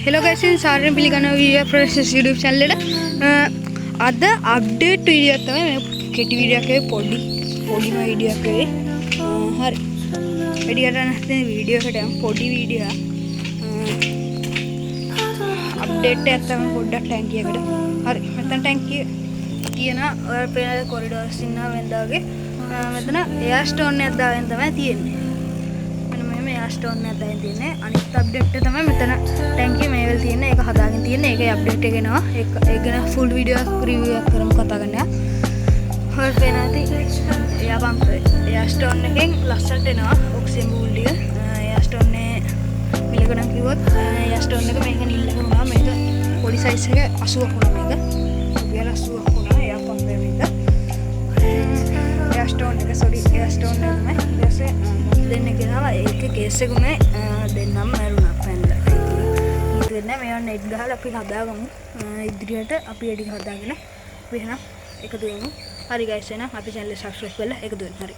Hello guys, ini सारे पिलिकाना video process YouTube channel ada update video තමයි කෙටි video එකේ පොඩි video එකේ හරි වැඩි කරන්න නැත්නම් video එකට යමු පොඩි video update එකක් තමයි පොඩ්ඩක් ටැංකිය එකට හරි මෙතන ටැංකිය තියෙන ඔය පේන corridors ඉන්නවා වෙනදාගේ මෙතන air stone එකක් දාගෙන තමයි තියෙන්නේ ස්ටෝන් එකක් දැන් තියෙන්නේ අනිත් අප්ඩේට් එක තමයි මෙතන ටැංකිය මේවල තියෙන්නේ ඒක හදාගෙන තියෙන්නේ ඒකේ අප්ඩේට් එක එනවා ඒක ගැන ෆුල් වීඩියෝ එකක් රිවිව් එකක් කරමු කතා කරන්න. හොල් පේනාති එයා පම්ප් එයා ස්ටෝන් එකෙන් ලස්සට එනවා ඔක්සිජන් බූල් ටික එයා ස්ටෝන් එක මිලකනම් කිව්වොත් එයා ස්ටෝන් එක මේක නිල්ලක වුණා මේක පොඩි සයිස් එක 80ක් වුණා මේක රුපියල් 80ක් වුණා එයා පම්ප් එක එයා ස්ටෝන් එක සෝරි එයා ස්ටෝන් එක තමයි ඊට පස්සේ දෙන්න ගෙනාවා ඒක කේස් එකුනේ දෙන්නම මරුණා පැනලා ඒක වෙන්නේ මේවා නෙට් ගහලා අපි හදාගමු ඉදිරියට අපි එඩි හදාගෙන අපි එහෙනම් එකතු වෙමු හරි ගයිස් එහෙනම් අපි channel එක subscribe කරලා එකතු වෙන්න හරි